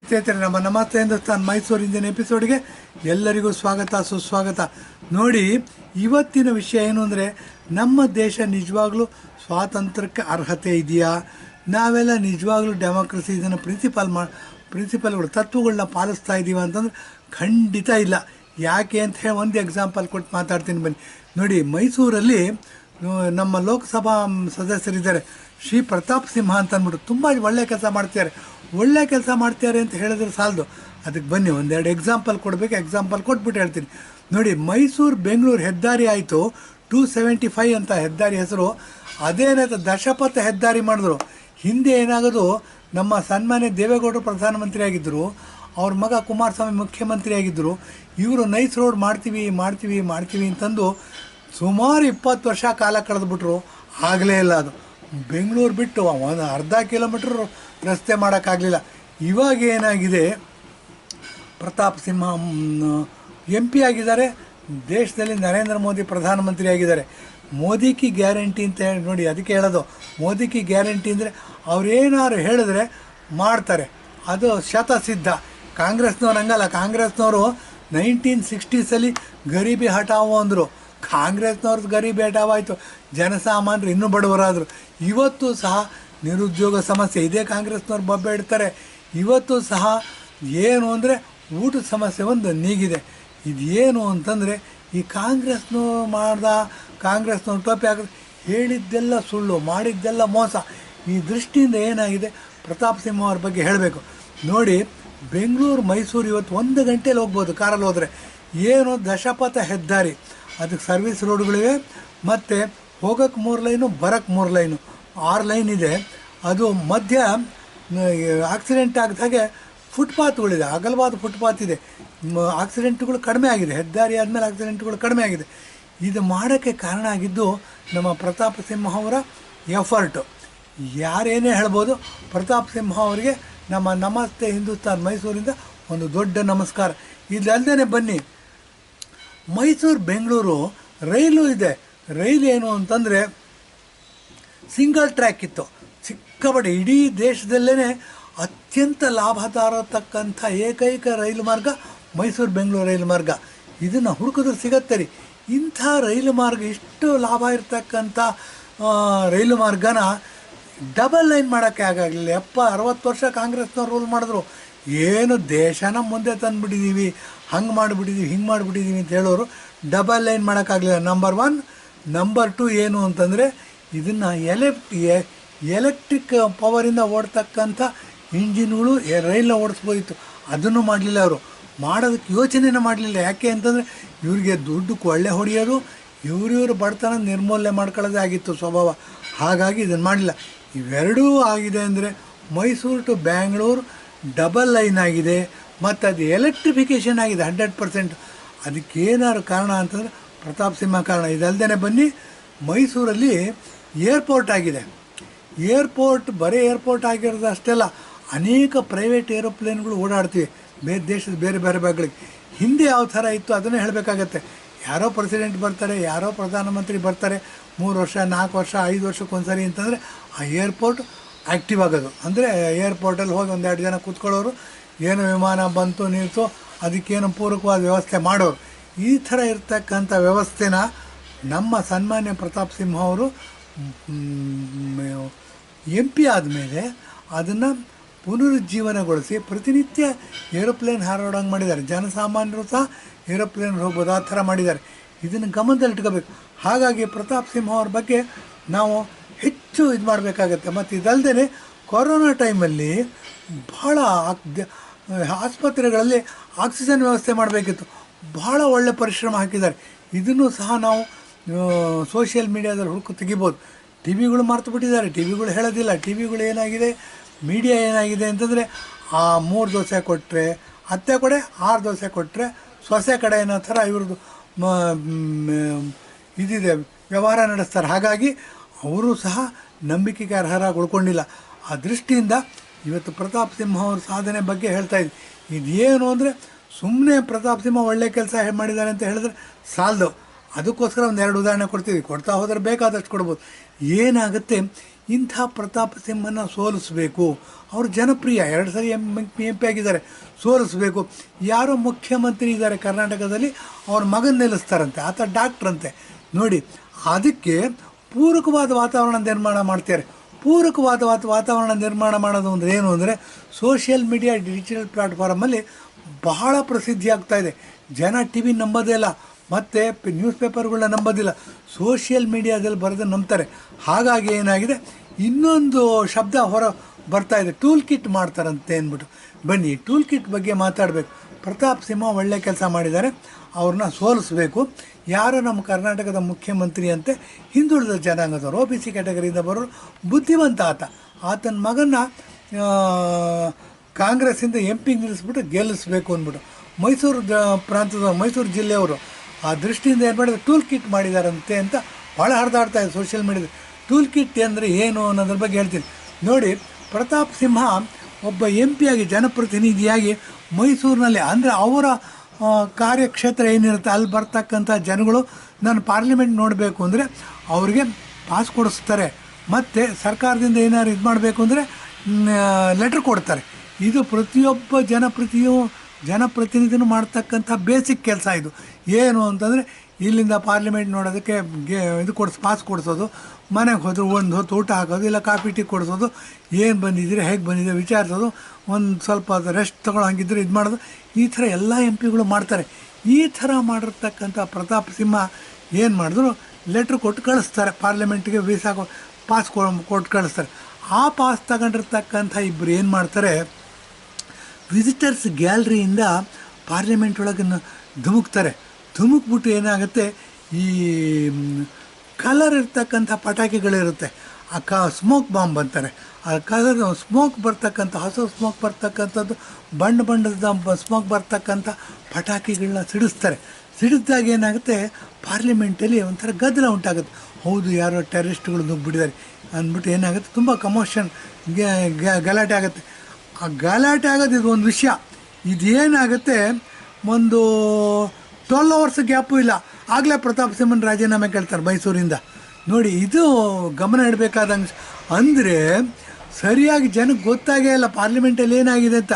ಸ್ನೇಹಿತರೆ, ನಮ್ಮ ನಮಸ್ತೆ ಹಿಂದೂಸ್ತಾನ್ ಮೈಸೂರು ಇಂದಿನ ಎಪಿಸೋಡ್ಗೆ ಎಲ್ಲರಿಗೂ ಸ್ವಾಗತ ಸುಸ್ವಾಗತ. ನೋಡಿ, ಇವತ್ತಿನ ವಿಷಯ ಏನು ಅಂದರೆ, ನಮ್ಮ ದೇಶ ನಿಜವಾಗ್ಲೂ ಸ್ವಾತಂತ್ರ್ಯಕ್ಕೆ ಅರ್ಹತೆ ಇದೆಯಾ? ನಾವೆಲ್ಲ ನಿಜವಾಗ್ಲೂ ಡೆಮೋಕ್ರಸಿ ಇದನ್ನು ಪ್ರಿನ್ಸಿಪಲ್ಗಳು ತತ್ವಗಳನ್ನ ಪಾಲಿಸ್ತಾ ಇದ್ದೀವಿ ಅಂತಂದ್ರೆ ಖಂಡಿತ ಇಲ್ಲ. ಯಾಕೆ ಅಂತ ಹೇಳಿ ಒಂದು ಎಕ್ಸಾಂಪಲ್ ಕೊಟ್ಟು ಮಾತಾಡ್ತೀನಿ ಬನ್ನಿ. ನೋಡಿ, ಮೈಸೂರಲ್ಲಿ ನಮ್ಮ ಲೋಕಸಭಾ ಸದಸ್ಯರಿದ್ದಾರೆ, ಶ್ರೀ ಪ್ರತಾಪ್ ಸಿಂಹ ಅಂತ ಅಂದ್ಬಿಟ್ಟು ತುಂಬ ಒಳ್ಳೆಯ ಕೆಲಸ ಮಾಡ್ತಾರೆ ಅಂತ ಹೇಳಿದ್ರೆ ಸಾಲದು. ಅದಕ್ಕೆ ಬನ್ನಿ ಒಂದೆರಡು ಎಕ್ಸಾಂಪಲ್ ಕೊಡಬೇಕು. ಎಕ್ಸಾಂಪಲ್ ಕೊಟ್ಬಿಟ್ಟು ಹೇಳ್ತೀನಿ. ನೋಡಿ, ಮೈಸೂರು ಬೆಂಗಳೂರು ಹೆದ್ದಾರಿ ಆಯಿತು, 275 ಅಂತ ಹೆದ್ದಾರಿ ಹೆಸರು. ಅದೇನಾಯ್ತು, ದಶಪಥ ಹೆದ್ದಾರಿ ಮಾಡಿದ್ರು. ಹಿಂದೆ ಏನಾಗೋದು, ನಮ್ಮ ಸನ್ಮಾನ್ಯ ದೇವೇಗೌಡರು ಪ್ರಧಾನಮಂತ್ರಿ ಆಗಿದ್ದರು, ಅವ್ರ ಮಗ ಕುಮಾರಸ್ವಾಮಿ ಮುಖ್ಯಮಂತ್ರಿ ಆಗಿದ್ದರು. ಇವರು ನೈಸ್ ರೋಡ್ ಮಾಡ್ತೀವಿ ಅಂತಂದು ಸುಮಾರು 20 ವರ್ಷ ಕಾಲ ಕಳೆದುಬಿಟ್ರು. ಆಗಲೇ ಇಲ್ಲ. ಅದು ಬೆಂಗಳೂರು ಬಿಟ್ಟು ಒಂದು ಅರ್ಧ ಕಿಲೋಮೀಟ್ರ್ ರಸ್ತೆ ಮಾಡೋಕ್ಕಾಗಲಿಲ್ಲ. ಇವಾಗ ಏನಾಗಿದೆ, ಪ್ರತಾಪ್ ಸಿಂಹ MP ಆಗಿದ್ದಾರೆ, ದೇಶದಲ್ಲಿ ನರೇಂದ್ರ ಮೋದಿ ಪ್ರಧಾನಮಂತ್ರಿ ಆಗಿದ್ದಾರೆ. ಮೋದಿ ಕಿ ಗ್ಯಾರಂಟಿ ಅಂತ ಹೇಳಿ ನೋಡಿ, ಅದಕ್ಕೆ ಹೇಳೋದು ಮೋದಿ ಕಿ ಗ್ಯಾರಂಟಿ ಅಂದರೆ ಅವ್ರೇನಾದ್ರು ಹೇಳಿದ್ರೆ ಮಾಡ್ತಾರೆ, ಅದು ಶತಸಿದ್ಧ. ಕಾಂಗ್ರೆಸ್ನವ್ರು ಹಂಗಲ್ಲ. ಕಾಂಗ್ರೆಸ್ನವರು 1960ಸಲ್ಲಿ ಗರೀಬಿ ಹಟಾವು ಅಂದರು. ಕಾಂಗ್ರೆಸ್ನವ್ರದ್ದು ಗರೀಬಿ ಹಟಾವಾಯಿತು, ಜನಸಾಮಾನ್ಯರು ಇನ್ನೂ ಬಡವರಾದರು. ಇವತ್ತು ಸಹ ನಿರುದ್ಯೋಗ ಸಮಸ್ಯೆ ಇದೇ ಕಾಂಗ್ರೆಸ್ನವ್ರು ಬೊಬ್ಬೆ ಇಡ್ತಾರೆ. ಇವತ್ತು ಸಹ ಏನು ಅಂದರೆ ಊಟದ ಸಮಸ್ಯೆ ಒಂದು ನೀಗಿದೆ. ಇದೇನು ಅಂತಂದರೆ, ಈ ಕಾಂಗ್ರೆಸ್ನವ್ರು ಟೋಪಿ ಹಾಕಿದ್ರೆ ಹೇಳಿದ್ದೆಲ್ಲ ಸುಳ್ಳು, ಮಾಡಿದ್ದೆಲ್ಲ ಮೋಸ. ಈ ದೃಷ್ಟಿಯಿಂದ ಏನಾಗಿದೆ, ಪ್ರತಾಪ್ ಸಿಂಹ ಅವ್ರ ಬಗ್ಗೆ ಹೇಳಬೇಕು. ನೋಡಿ, ಬೆಂಗಳೂರು ಮೈಸೂರು ಇವತ್ತು 1 ಗಂಟೆಯಲ್ಲಿ ಹೋಗ್ಬೋದು ಕಾರಲ್ಲಿ ಹೋದರೆ. ಏನು ದಶಪಥ ಹೆದ್ದಾರಿ, ಅದಕ್ಕೆ ಸರ್ವಿಸ್ ರೋಡ್ಗಳಿವೆ, ಮತ್ತು ಹೋಗೋಕ್ಕೆ 3 ಲೈನು, ಬರೋಕ್ಕೆ 3 ಲೈನು, 6 ಲೈನ್ ಇದೆ. ಅದು ಮಧ್ಯ ಆಕ್ಸಿಡೆಂಟ್ ಆಗಿದಾಗೆ ಫುಟ್ಪಾತ್ಗಳಿದೆ, ಅಗಲವಾದ ಫುಟ್ಪಾತ್ ಇದೆ. ಆಕ್ಸಿಡೆಂಟ್ಗಳು ಕಡಿಮೆ ಆಗಿದೆ. ಹೆದ್ದಾರಿ ಆದಮೇಲೆ ಆಕ್ಸಿಡೆಂಟ್ಗಳು ಕಡಿಮೆ ಆಗಿದೆ. ಇದು ಮಾಡೋಕ್ಕೆ ಕಾರಣ ಆಗಿದ್ದು ನಮ್ಮ ಪ್ರತಾಪ್ ಸಿಂಹ ಅವರ ಎಫರ್ಟು. ಯಾರೇನೇ ಹೇಳ್ಬೋದು, ಪ್ರತಾಪ್ ಸಿಂಹ ಅವರಿಗೆ ನಮ್ಮ ನಮಸ್ತೆ ಹಿಂದೂಸ್ತಾನ್ ಮೈಸೂರಿಂದ ಒಂದು ದೊಡ್ಡ ನಮಸ್ಕಾರ. ಇದಲ್ಲದೆ ಬನ್ನಿ, ಮೈಸೂರು ಬೆಂಗಳೂರು ರೈಲು ಇದೆ. ರೈಲು ಏನು ಅಂತಂದರೆ ಸಿಂಗಲ್ ಟ್ರ್ಯಾಕ್ ಇತ್ತು, ಸಿಕ್ಕಾಪಟ್ಟೆ. ಇಡೀ ದೇಶದಲ್ಲೇ ಅತ್ಯಂತ ಲಾಭದಾರತಕ್ಕಂಥ ಏಕೈಕ ರೈಲು ಮಾರ್ಗ ಮೈಸೂರು ಬೆಂಗಳೂರು ರೈಲು ಮಾರ್ಗ. ಇದನ್ನು ಹುಡುಕಿದ್ರೆ ಸಿಗತ್ತೆ ರೀ. ಇಂಥ ರೈಲು ಮಾರ್ಗ, ಇಷ್ಟು ಲಾಭ ಇರ್ತಕ್ಕಂಥ ರೈಲು ಮಾರ್ಗನ ಡಬಲ್ ಲೈನ್ ಮಾಡೋಕ್ಕೆ ಆಗಲಿಲ್ಲ. 60 ವರ್ಷ ಕಾಂಗ್ರೆಸ್ನವ್ರು ರೂಲ್ ಮಾಡಿದ್ರು. ಏನು ದೇಶನ ಮುಂದೆ ತಂದುಬಿಟ್ಟಿದ್ದೀವಿ, ಹಿಂಗೆ ಮಾಡಿಬಿಟ್ಟಿದ್ದೀವಿ ಅಂತ ಹೇಳೋರು. ಡಬಲ್ ಲೈನ್ ಮಾಡೋಕ್ಕಾಗಲಿಲ್ಲ. ನಂಬರ್ 1. ನಂಬರ್ 2 ಏನು ಅಂತಂದರೆ, ಇದನ್ನು ಎಲೆಕ್ಟ್ರಿಕ್ ಪವರಿಂದ ಓಡ್ತಕ್ಕಂಥ ಇಂಜಿನ್ಗಳು ರೈಲನ್ನ ಓಡಿಸ್ಬೋದಿತ್ತು. ಅದನ್ನು ಮಾಡಲಿಲ್ಲ. ಅವರು ಮಾಡೋದಕ್ಕೆ ಯೋಚನೆನೇ ಮಾಡಲಿಲ್ಲ. ಯಾಕೆ ಅಂತಂದರೆ, ಇವ್ರಿಗೆ ದುಡ್ಡು ಕೊಳ್ಳೆ ಹೊಡೆಯೋದು, ಇವ್ರ ಬಡತನ ನಿರ್ಮೂಲನೆ ಮಾಡ್ಕೊಳ್ಳೋದೇ ಆಗಿತ್ತು ಸ್ವಭಾವ. ಹಾಗಾಗಿ ಇದನ್ನು ಮಾಡಲಿಲ್ಲ. ಇವೆರಡೂ ಆಗಿದೆ ಅಂದರೆ, Mysore to Bangalore double line ಆಗಿದೆ, ಮತ್ತು ಅದು ಎಲೆಕ್ಟ್ರಿಫಿಕೇಷನ್ ಆಗಿದೆ 100%. ಅದಕ್ಕೇನಾದ್ರು ಕಾರಣ ಅಂತಂದರೆ ಪ್ರತಾಪ್ ಸಿಂಹ ಕಾರಣ. ಇದಲ್ಲದೆ ಬನ್ನಿ, ಮೈಸೂರಲ್ಲಿ ಏರ್ಪೋರ್ಟ್ ಆಗಿದೆ. ಬರೀ ಏರ್ಪೋರ್ಟ್ ಆಗಿರೋದು ಅಷ್ಟೆಲ್ಲ, ಅನೇಕ ಪ್ರೈವೇಟ್ ಏರೋಪ್ಲೇನ್ಗಳು ಓಡಾಡ್ತಿವೆ ದೇಶದ ಬೇರೆ ಭಾಗಗಳಿಗೆ. ಹಿಂದೆ ಯಾವ ಥರ ಇತ್ತು ಅದನ್ನೇ ಹೇಳಬೇಕಾಗತ್ತೆ. ಯಾರೋ ಪ್ರೆಸಿಡೆಂಟ್ ಬರ್ತಾರೆ, ಯಾರೋ ಪ್ರಧಾನಮಂತ್ರಿ ಬರ್ತಾರೆ, 3 ವರ್ಷ 4 ವರ್ಷ 5 ವರ್ಷಕ್ಕೊಂದ್ಸರಿ ಅಂತಂದರೆ ಆ ಏರ್ಪೋರ್ಟ್ ಆ್ಯಕ್ಟಿವ್ ಆಗೋದು. ಅಂದರೆ ಏರ್ಪೋರ್ಟಲ್ಲಿ ಹೋಗಿ 1-2 ಜನ ಕೂತ್ಕೊಳ್ಳೋರು, ಏನು ವಿಮಾನ ಬಂತು ನಿಲ್ತು ಅದಕ್ಕೇನು ಪೂರಕವಾದ ವ್ಯವಸ್ಥೆ ಮಾಡೋರು. ಈ ಥರ ಇರ್ತಕ್ಕಂಥ ವ್ಯವಸ್ಥೆನ ನಮ್ಮ ಸನ್ಮಾನ್ಯ ಪ್ರತಾಪ್ ಸಿಂಹ ಅವರು MP ಆದಮೇಲೆ ಅದನ್ನು ಪುನರುಜ್ಜೀವನಗೊಳಿಸಿ ಪ್ರತಿನಿತ್ಯ ಏರೋಪ್ಲೇನ್ ಹಾರಾಡೋಂಗೆ ಮಾಡಿದ್ದಾರೆ. ಜನಸಾಮಾನ್ಯರು ಸಹ ಏರೋಪ್ಲೇನ್ ಹೋಗ್ಬೋದು, ಆ ಥರ ಮಾಡಿದ್ದಾರೆ. ಇದನ್ನು ಗಮನದಲ್ಲಿಟ್ಕೋಬೇಕು. ಹಾಗಾಗಿ ಪ್ರತಾಪ್ ಸಿಂಹ ಅವ್ರ ಬಗ್ಗೆ ನಾವು ಹೆಚ್ಚು ಇದು ಮಾಡಬೇಕಾಗತ್ತೆ. ಮತ್ತು ಇದಲ್ಲದೆ ಕೊರೋನಾ ಟೈಮಲ್ಲಿ ಭಾಳ ಆಸ್ಪತ್ರೆಗಳಲ್ಲಿ ಆಕ್ಸಿಜನ್ ವ್ಯವಸ್ಥೆ ಮಾಡಬೇಕಿತ್ತು. ಭಾಳ ಒಳ್ಳೆ ಪರಿಶ್ರಮ ಹಾಕಿದ್ದಾರೆ. ಇದನ್ನು ಸಹ ನಾವು ಸೋಷಿಯಲ್ ಮೀಡಿಯಾದಲ್ಲಿ ಹುಡುಕು ತೆಗಿಬೋದು. ಟಿವಿಗಳು ಮರ್ತು ಬಿಟ್ಟಿದ್ದಾರೆ, ಟಿವಿಗಳು ಹೇಳೋದಿಲ್ಲ. ಟಿವಿಗಳು ಏನಾಗಿದೆ, ಮೀಡಿಯಾ ಏನಾಗಿದೆ ಅಂತಂದರೆ, 3 ದೋಸೆ ಕೊಟ್ಟರೆ ಅತ್ತೆ ಕಡೆ 6 ದೋಸೆ ಕೊಟ್ಟರೆ ಸೊಸೆ ಕಡೆ ಅನ್ನೋ ಥರ ಇವ್ರದ್ದು ಇದಿದೆ, ವ್ಯವಹಾರ ನಡೆಸ್ತಾರೆ. ಹಾಗಾಗಿ ಅವರು ಸಹ ನಂಬಿಕೆಗೆ ಅರ್ಹರಾಗಿ ಉಳ್ಕೊಂಡಿಲ್ಲ. ಆ ದೃಷ್ಟಿಯಿಂದ ಇವತ್ತು ಪ್ರತಾಪ್ ಸಿಂಹ ಅವ್ರ ಸಾಧನೆ ಬಗ್ಗೆ ಹೇಳ್ತಾ ಇದ್ವಿ. ಇದೇನು ಅಂದರೆ, ಸುಮ್ಮನೆ ಪ್ರತಾಪ್ ಸಿಂಹ ಒಳ್ಳೆ ಕೆಲಸ ಮಾಡಿದ್ದಾರೆ ಅಂತ ಹೇಳಿದ್ರೆ ಸಾಲದು. ಅದಕ್ಕೋಸ್ಕರ 1-2 ಉದಾಹರಣೆ ಕೊಡ್ತಾ ಹೋದರೆ ಬೇಕಾದಷ್ಟು ಕೊಡ್ಬೋದು. ಏನಾಗುತ್ತೆ, ಇಂಥ ಪ್ರತಾಪ್ ಸಿಂಹನ ಸೋಲಿಸಬೇಕು. ಅವರು ಜನಪ್ರಿಯ, 2 ಸರಿ MP ಆಗಿದ್ದಾರೆ, ಸೋಲಿಸಬೇಕು. ಯಾರೋ ಮುಖ್ಯಮಂತ್ರಿ ಇದ್ದಾರೆ ಕರ್ನಾಟಕದಲ್ಲಿ, ಅವ್ರ ಮಗನ ನಿಲ್ಲಿಸ್ತಾರಂತೆ, ಆತ ಡಾಕ್ಟ್ರಂತೆ. ನೋಡಿ, ಅದಕ್ಕೆ ಪೂರಕವಾದ ವಾತಾವರಣ ನಿರ್ಮಾಣ ಮಾಡ್ತಾರೆ. ಪೂರಕವಾದ ವಾತಾವರಣ ನಿರ್ಮಾಣ ಮಾಡೋದು ಅಂದರೆ ಏನು ಅಂದರೆ, ಸೋಷಿಯಲ್ ಮೀಡಿಯಾ, ಡಿಜಿಟಲ್ ಪ್ಲ್ಯಾಟ್ಫಾರ್ಮಲ್ಲಿ ಬಹಳ ಪ್ರಸಿದ್ಧಿ ಆಗ್ತಾಯಿದೆ. ಜನ ಟಿ ವಿ ನಂಬೋದೇ ಇಲ್ಲ, ಮತ್ತು ನ್ಯೂಸ್ ಪೇಪರ್ಗಳನ್ನ ನಂಬೋದಿಲ್ಲ, ಸೋಷಿಯಲ್ ಮೀಡಿಯಾದಲ್ಲಿ ಬರೆದು ನಂಬ್ತಾರೆ. ಹಾಗಾಗಿ ಏನಾಗಿದೆ, ಇನ್ನೊಂದು ಶಬ್ದ ಹೊರ ಬರ್ತಾಯಿದೆ, ಟೂಲ್ ಕಿಟ್ ಮಾಡ್ತಾರಂತೆ ಅಂದ್ಬಿಟ್ಟು. ಬನ್ನಿ, ಟೂಲ್ ಕಿಟ್ ಬಗ್ಗೆ ಮಾತಾಡಬೇಕು. ಪ್ರತಾಪ್ ಸಿಂಹ ಒಳ್ಳೆ ಕೆಲಸ ಮಾಡಿದ್ದಾರೆ, ಅವ್ರನ್ನ ಸೋಲಿಸಬೇಕು. ಯಾರು ನಮ್ಮ ಕರ್ನಾಟಕದ ಮುಖ್ಯಮಂತ್ರಿ ಅಂತೆ, ಹಿಂದುಳಿದ ಜನಾಂಗದವರು, OBC ಕ್ಯಾಟಗರಿಯಿಂದ ಬರೋರು, ಬುದ್ಧಿವಂತ ಆತನ ಮಗನ ಕಾಂಗ್ರೆಸ್ಸಿಂದ MP ನಿಲ್ಲಿಸ್ಬಿಟ್ಟು ಗೆಲ್ಲಿಸ್ಬೇಕು ಅಂದ್ಬಿಟ್ಟು ಮೈಸೂರು ಪ್ರಾಂತದ, ಮೈಸೂರು ಜಿಲ್ಲೆಯವರು ಆ ದೃಷ್ಟಿಯಿಂದ ಏನು ಮಾಡಿದ್ರೆ ಟೂಲ್ ಕಿಟ್ ಮಾಡಿದಾರಂತೆ ಅಂತ ಭಾಳ ಹರಿದಾಡ್ತಾ ಇದೆ ಸೋಷಿಯಲ್ ಮೀಡಿಯಾದಲ್ಲಿ. ಟೂಲ್ ಕಿಟ್ ಅಂದರೆ ಏನು ಅನ್ನೋದ್ರ ಬಗ್ಗೆ ಹೇಳ್ತೀನಿ ನೋಡಿ. ಪ್ರತಾಪ್ ಸಿಂಹ ಒಬ್ಬ MP ಆಗಿ, ಜನಪ್ರತಿನಿಧಿಯಾಗಿ ಮೈಸೂರಿನಲ್ಲಿ, ಅಂದರೆ ಅವರ ಕಾರ್ಯಕ್ಷೇತ್ರ ಏನಿರುತ್ತೆ ಅಲ್ಲಿ ಬರ್ತಕ್ಕಂಥ ಜನಗಳು ನಾನು ಪಾರ್ಲಿಮೆಂಟ್ ನೋಡಬೇಕು ಅಂದರೆ ಅವ್ರಿಗೆ ಪಾಸ್ ಕೊಡಿಸ್ತಾರೆ, ಮತ್ತು ಸರ್ಕಾರದಿಂದ ಏನಾದ್ರು ಇದು ಮಾಡಬೇಕು ಅಂದರೆ ಲೆಟ್ರ್ ಕೊಡ್ತಾರೆ. ಇದು ಪ್ರತಿಯೊಬ್ಬ ಜನಪ್ರತಿನಿಧಿನೂ ಮಾಡ್ತಕ್ಕಂಥ ಬೇಸಿಕ್ ಕೆಲಸ ಇದು. ಏನು ಅಂತಂದರೆ, ಇಲ್ಲಿಂದ ಪಾರ್ಲಿಮೆಂಟ್ ನೋಡೋದಕ್ಕೆ ಇದು ಪಾಸ್ ಕೊಡಿಸೋದು, ಮನೆಗೆ ಹೋದ್ರೆ ಒಂದು ಹೊತ್ತು ಊಟ ಹಾಕೋದು, ಇಲ್ಲ ಕಾಫಿ ಟೀ ಕೊಡಿಸೋದು, ಏನು ಬಂದಿದ್ದೀರಿ, ಹೇಗೆ ಬಂದಿದೆ ವಿಚಾರಿಸೋದು, ಒಂದು ಸ್ವಲ್ಪ ರೆಸ್ಟ್ ತೊಗೊಳ್ಳೋ ಹಂಗಿದ್ರೆ ಇದು ಮಾಡೋದು, ಈ ಥರ ಎಲ್ಲ MP ಮಾಡ್ತಾರೆ. ಈ ಥರ ಮಾಡಿರ್ತಕ್ಕಂಥ ಪ್ರತಾಪ್ ಸಿಂಹ ಏನು ಮಾಡಿದ್ರು, ಲೆಟ್ರ್ ಕೊಟ್ಟು ಕಳಿಸ್ತಾರೆ ಪಾರ್ಲಿಮೆಂಟ್ಗೆ, ವೀಸಾ ಪಾಸ್ ಕೊಟ್ಟು ಕಳಿಸ್ತಾರೆ. ಆ ಪಾಸ್ ತಗೊಂಡಿರ್ತಕ್ಕಂಥ ಇಬ್ಬರು ಏನು ಮಾಡ್ತಾರೆ, ವಿಸಿಟರ್ಸ್ ಗ್ಯಾಲ್ರಿಯಿಂದ ಪಾರ್ಲಿಮೆಂಟ್ ಒಳಗೆ ಧುಮುಕ್ತಾರೆ. ಧುಮುಕ್ಬಿಟ್ಟು ಏನಾಗುತ್ತೆ, ಈ ಕಲರ್ ಇರ್ತಕ್ಕಂಥ ಪಟಾಕಿಗಳಿರುತ್ತೆ, ಸ್ಮೋಕ್ ಬಾಂಬ್ ಅಂತಾರೆ. ಆ ಕಲರ್ ಸ್ಮೋಕ್ ಬರ್ತಕ್ಕಂಥ, ಹಸು ಸ್ಮೋಕ್ ಬರ್ತಕ್ಕಂಥದ್ದು, ಬಣ್ಣದ ಸ್ಮೋಕ್ ಬರ್ತಕ್ಕಂಥ ಪಟಾಕಿಗಳನ್ನ ಸಿಡಿಸಿದಾಗ ಏನಾಗುತ್ತೆ, ಪಾರ್ಲಿಮೆಂಟಲ್ಲಿ ಒಂಥರ ಗದ್ದಲ ಉಂಟಾಗುತ್ತೆ. ಹೌದು, ಯಾರೋ ಟೆರರಿಸ್ಟ್ಗಳು ನುಗ್ಗಿಬಿಟ್ಟಿದ್ದಾರೆ ಅಂದ್ಬಿಟ್ಟು ಏನಾಗುತ್ತೆ, ತುಂಬ ಕಮೋಷನ್, ಗಲಾಟೆ ಆಗುತ್ತೆ. ಆ ಗಲಾಟೆ ಆಗೋದು ಇದು ಒಂದು ವಿಷಯ. ಇದೇನಾಗುತ್ತೆ, ಒಂದು 12 hours ಗ್ಯಾಪು ಇಲ್ಲ, ಆಗಲೇ ಪ್ರತಾಪ್ ಸಿಂಹನ ರಾಜೀನಾಮೆ ಕೇಳ್ತಾರೆ ಮೈಸೂರಿಂದ. ನೋಡಿ, ಇದು ಗಮನ ಇಡಬೇಕಾದಂಗೆ. ಅಂದರೆ ಸರಿಯಾಗಿ ಜನಕ್ಕೆ ಗೊತ್ತಾಗೇ ಇಲ್ಲ ಪಾರ್ಲಿಮೆಂಟಲ್ಲಿ ಏನಾಗಿದೆ ಅಂತ.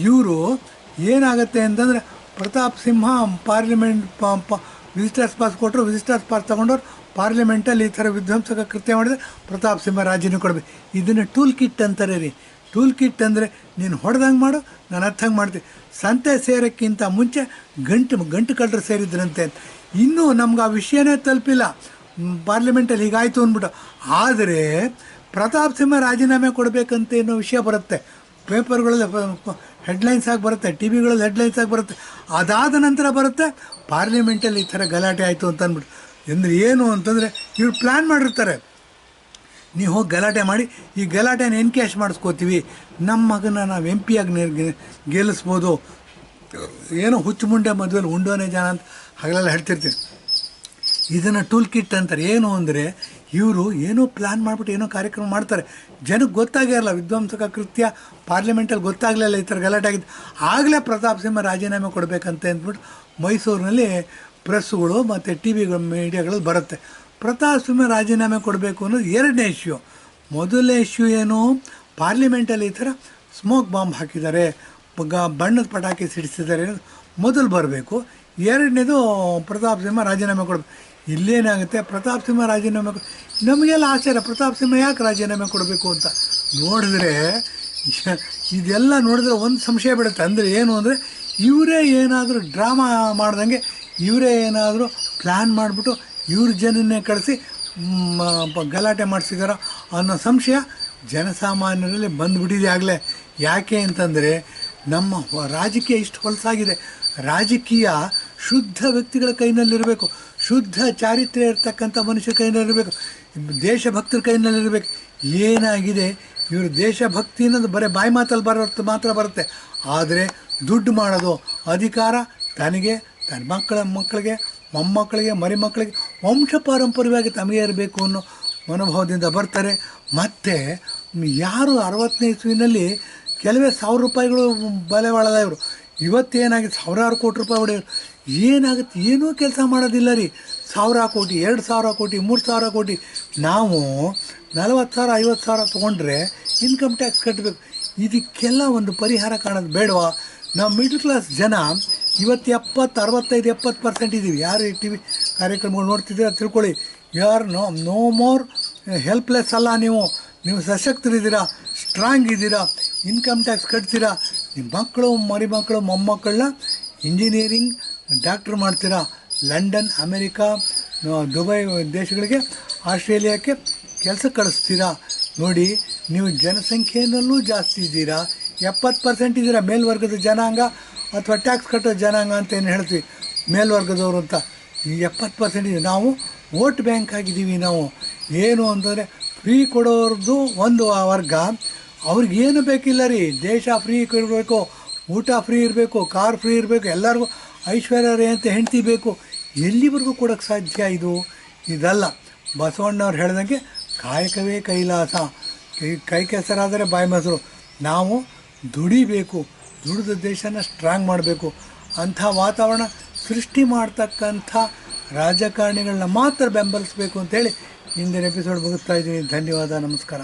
ಇವರು ಏನಾಗುತ್ತೆ ಅಂತಂದರೆ, Pratap Simha parliament visitors pass ಕೊಟ್ಟರು, ವಿಸಿಟರ್ಸ್ ಪಾಸ್ ತೊಗೊಂಡವ್ರು ಪಾರ್ಲಿಮೆಂಟಲ್ಲಿ ಈ ಥರ ವಿಧ್ವಂಸಕ ಕೃತ್ಯ ಮಾಡಿದ್ರೆ ಪ್ರತಾಪ್ ಸಿಂಹ ರಾಜೀನಾಮೆ ಕೊಡಬೇಕು. ಇದನ್ನು ಟೂಲ್ ಕಿಟ್ ಅಂತಾರೆ ರೀ. ಟೂಲ್ ಕಿಟ್ ಅಂದರೆ, ನೀನು ಹೊಡೆದಂಗೆ ಮಾಡು, ನಾನು ಹತ್ತಂಗೆ ಮಾಡ್ತೀನಿ. ಸಂತೆ ಸೇರೋಕ್ಕಿಂತ ಮುಂಚೆ ಗಂಟು ಕಳ್ಳರು ಸೇರಿದ್ರಂತೆ. ಇನ್ನೂ ನಮ್ಗೆ ಆ ವಿಷಯನೇ ತಲುಪಿಲ್ಲ, ಪಾರ್ಲಿಮೆಂಟಲ್ಲಿ ಹೀಗಾಯಿತು ಅಂದ್ಬಿಟ್ಟು. ಆದರೆ ಪ್ರತಾಪ್ ಸಿಂಹ ರಾಜೀನಾಮೆ ಕೊಡಬೇಕಂತ ಏನೋ ವಿಷಯ ಬರುತ್ತೆ, ಪೇಪರ್ಗಳಲ್ಲಿ ಹೆಡ್ಲೈನ್ಸ್ ಆಗಿ ಬರುತ್ತೆ, TV ಹೆಡ್ಲೈನ್ಸ್ ಆಗಿ ಬರುತ್ತೆ. ಅದಾದ ನಂತರ ಬರುತ್ತೆ ಪಾರ್ಲಿಮೆಂಟಲ್ಲಿ ಈ ಥರ ಗಲಾಟೆ ಆಯಿತು ಅಂತ ಅಂದ್ಬಿಟ್ಟು. ಅಂದರೆ ಏನು ಅಂತಂದರೆ, ಇವ್ರು ಪ್ಲ್ಯಾನ್ ಮಾಡಿರ್ತಾರೆ, ನೀವು ಹೋಗಿ ಗಲಾಟೆ ಮಾಡಿ, ಈ ಗಲಾಟೆನ ಎನ್ಕ್ಯಾಶ್ ಮಾಡಿಸ್ಕೋತೀವಿ, ನಮ್ಮ ಮಗನ ನಾವು MP ಆಗಿ ಗೆಲ್ಲಿಸ್ಬೋದು, ಏನೋ ಹುಚ್ಚು ಮುಂಡೆ ಮದುವೆಲಿ ಉಂಡೋನೇ ಜನ ಅಂತ ಹಾಗೆಲ್ಲ ಹೇಳ್ತಿರ್ತೀವಿ. ಇದನ್ನು ಟೂಲ್ ಕಿಟ್ ಅಂತಾರೆ. ಏನು ಅಂದರೆ, ಇವರು ಏನೋ ಪ್ಲ್ಯಾನ್ ಮಾಡಿಬಿಟ್ಟು ಏನೋ ಕಾರ್ಯಕ್ರಮ ಮಾಡ್ತಾರೆ, ಜನಕ್ಕೆ ಗೊತ್ತಾಗಿರಲ್ಲ, ವಿಧ್ವಂಸಕ ಕೃತ್ಯ ಪಾರ್ಲಿಮೆಂಟಲ್ಲಿ ಗೊತ್ತಾಗಲಿಲ್ಲ, ಈ ಥರ ಗಲಾಟೆ ಆಗಿದ್ದು. ಆಗಲೇ ಪ್ರತಾಪ್ ಸಿಂಹ ರಾಜೀನಾಮೆ ಕೊಡಬೇಕಂತ ಅಂದ್ಬಿಟ್ಟು ಮೈಸೂರಿನಲ್ಲಿ ಪ್ರೆಸ್ಸುಗಳು ಮತ್ತು TV ಮೀಡಿಯಾಗಳಲ್ಲಿ ಬರುತ್ತೆ. ಪ್ರತಾಪ್ ಸಿಂಹ ರಾಜೀನಾಮೆ ಕೊಡಬೇಕು ಅನ್ನೋದು ಎರಡನೇ ಇಶ್ಯೂ. ಮೊದಲನೇ ಇಶ್ಯೂ ಏನು, ಪಾರ್ಲಿಮೆಂಟಲ್ಲಿ ಈ ಥರ ಸ್ಮೋಕ್ ಬಾಂಬ್ ಹಾಕಿದ್ದಾರೆ, ಬಣ್ಣದ ಪಟಾಕಿ ಸಿಡಿಸಿದ್ದಾರೆ, ಮೊದಲು ಬರಬೇಕು. ಎರಡನೇದು ಪ್ರತಾಪ್ ಸಿಂಹ ರಾಜೀನಾಮೆ ಕೊಡಬೇಕು. ಇಲ್ಲೇನಾಗುತ್ತೆ, ಪ್ರತಾಪ್ ಸಿಂಹ ರಾಜೀನಾಮೆ ನಮಗೆಲ್ಲ ಆಶ್ಚರ್ಯ, ಪ್ರತಾಪ್ ಸಿಂಹ ಯಾಕೆ ರಾಜೀನಾಮೆ ಕೊಡಬೇಕು ಅಂತ ನೋಡಿದ್ರೆ, ಇದೆಲ್ಲ ನೋಡಿದ್ರೆ ಒಂದು ಸಂಶಯ ಬಿಡುತ್ತೆ. ಅಂದರೆ ಏನು ಅಂದರೆ, ಇವರೇ ಏನಾದರೂ ಡ್ರಾಮಾ ಮಾಡ್ದಂಗೆ, ಇವರೇ ಏನಾದರೂ ಪ್ಲ್ಯಾನ್ ಮಾಡಿಬಿಟ್ಟು ಇವ್ರ ಜನನ್ನೇ ಕಳಿಸಿ ಗಲಾಟೆ ಮಾಡಿಸಿದಾರ ಅನ್ನೋ ಸಂಶಯ ಜನಸಾಮಾನ್ಯರಲ್ಲಿ ಬಂದುಬಿಟ್ಟಿದೆ ಆಗಲೇ. ಯಾಕೆ ಅಂತಂದರೆ, ನಮ್ಮ ರಾಜಕೀಯ ಇಷ್ಟು ಹೊಲಸಾಗಿದೆ. ರಾಜಕೀಯ ಶುದ್ಧ ವ್ಯಕ್ತಿಗಳ ಕೈನಲ್ಲಿರಬೇಕು, ಶುದ್ಧ ಚಾರಿತ್ರ್ಯ ಇರ್ತಕ್ಕಂಥ ಮನುಷ್ಯ ಕೈನಲ್ಲಿರಬೇಕು, ದೇಶಭಕ್ತರ ಕೈನಲ್ಲಿರಬೇಕು. ಏನಾಗಿದೆ, ಇವರು ದೇಶಭಕ್ತಿ ಅನ್ನೋದು ಬರೀ ಬಾಯಿ ಮಾತಲ್ಲಿ ಮಾತ್ರ ಬರುತ್ತೆ. ಆದರೆ ದುಡ್ಡು ಮಾಡೋದು, ಅಧಿಕಾರ ತನಗೆ, ತನ್ನ ಮಕ್ಕಳಿಗೆ, ಮೊಮ್ಮಕ್ಕಳಿಗೆ, ಮರಿಮಕ್ಕಳಿಗೆ, ವಂಶ ಪಾರಂಪರ್ಯವಾಗಿ ತಮಗೆ ಇರಬೇಕು ಅನ್ನೋ ಮನೋಭಾವದಿಂದ ಬರ್ತಾರೆ. ಮತ್ತು ಯಾರು 60ನೇ ಇಸ್ವಿನಲ್ಲಿ ಕೆಲವೇ ₹1,000 ಬೆಲೆ ಬಾಳದ ಇವರು, ಇವತ್ತೇನಾಗಿದೆ, ಸಾವಿರಾರು ಕೋಟಿ ರೂಪಾಯಿ ಹೊಡೆಯೋರು. ಏನಾಗುತ್ತೆ, ಏನೂ ಕೆಲಸ ಮಾಡೋದಿಲ್ಲ ರೀ. ಸಾವಿರ ಕೋಟಿ, 2,000 ಕೋಟಿ, 3,000 ಕೋಟಿ, ನಾವು 40,000 50,000 ತೊಗೊಂಡ್ರೆ ಇನ್ಕಮ್ ಟ್ಯಾಕ್ಸ್ ಕಟ್ಟಬೇಕು. ಇದಕ್ಕೆಲ್ಲ ಒಂದು ಪರಿಹಾರ ಕಾಣೋದು ಬೇಡವಾ? ನಾವು ಮಿಡ್ಲ್ ಕ್ಲಾಸ್ ಜನ ಇವತ್ತು 65-70% ಇದ್ದೀವಿ. ಯಾರು ಟಿ ವಿ ಕಾರ್ಯಕ್ರಮಗಳು ನೋಡ್ತಿದ್ದೀರ ತಿಳ್ಕೊಳ್ಳಿ, ಯಾರು ನೋ ಮೋರ್ ಹೆಲ್ಪ್ಲೆಸ್ ಅಲ್ಲ. ನೀವು ಸಶಕ್ತರಿದ್ದೀರಾ, ಸ್ಟ್ರಾಂಗ್ ಇದ್ದೀರಾ, ಇನ್ಕಮ್ ಟ್ಯಾಕ್ಸ್ ಕಟ್ತೀರಾ. ನಿಮ್ಮ ಮಕ್ಕಳು, ಮರಿಮಕ್ಕಳು, ಮೊಮ್ಮಕ್ಕಳನ್ನ ಇಂಜಿನಿಯರಿಂಗ್, ಡಾಕ್ಟ್ರ್ ಮಾಡ್ತೀರಾ. ಲಂಡನ್, ಅಮೇರಿಕಾ, ದುಬೈ ದೇಶಗಳಿಗೆ, ಆಸ್ಟ್ರೇಲಿಯಾಕ್ಕೆ ಕೆಲಸ ಕಳಿಸ್ತೀರಾ. ನೋಡಿ, ನೀವು ಜನಸಂಖ್ಯೆಯಲ್ಲೂ ಜಾಸ್ತಿ ಇದ್ದೀರಾ, 70% ಇದ್ದೀರಾ ಮೇಲ್ವರ್ಗದ ಜನಾಂಗ ಅಥವಾ ಟ್ಯಾಕ್ಸ್ ಕಟ್ಟೋ ಜನಾಂಗ ಅಂತ ಏನು ಹೇಳ್ತೀವಿ, ಮೇಲ್ವರ್ಗದವರು ಅಂತ. ಈ 70% ಇದೆ. ನಾವು ವೋಟ್ ಬ್ಯಾಂಕ್ ಆಗಿದ್ದೀವಿ. ನಾವು ಏನು ಅಂತಂದರೆ ಫ್ರೀ ಕೊಡೋರ್ದು ಒಂದು ವರ್ಗ, ಅವ್ರಿಗೇನು ಬೇಕಿಲ್ಲ ರೀ. ದೇಶ ಫ್ರೀ ಇರಬೇಕು, ಊಟ ಫ್ರೀ ಇರಬೇಕು, ಕಾರ್ ಫ್ರೀ ಇರಬೇಕು, ಎಲ್ಲರಿಗೂ ಐಶ್ವರ್ಯ ರೇ ಅಂತ ಹೆಂಡ್ತಿ ಬೇಕು. ಎಲ್ಲಿವರೆಗೂ ಕೊಡೋಕ್ಕೆ ಸಾಧ್ಯ ಇದಲ್ಲ. ಬಸವಣ್ಣವ್ರು ಹೇಳ್ದಂಗೆ ಕಾಯಕವೇ ಕೈಲಾಸ, ಕೈ ಕೆಸರಾದರೆ ಬಾಯಿ ಮೊಸರು. ನಾವು ದುಡಿಬೇಕು, ದುಡಿದ ದೇಶನ ಸ್ಟ್ರಾಂಗ್ ಮಾಡಬೇಕು. ಅಂಥ ವಾತಾವರಣ ಸೃಷ್ಟಿ ಮಾಡ್ತಕ್ಕಂಥ ರಾಜಕಾರಣಿಗಳನ್ನ ಮಾತ್ರ ಬೆಂಬಲಿಸಬೇಕು ಅಂತೇಳಿ ಇಂದಿನ ಎಪಿಸೋಡ್ ಮುಗಿಸ್ತಾ ಇದ್ದೀನಿ. ಧನ್ಯವಾದ, ನಮಸ್ಕಾರ.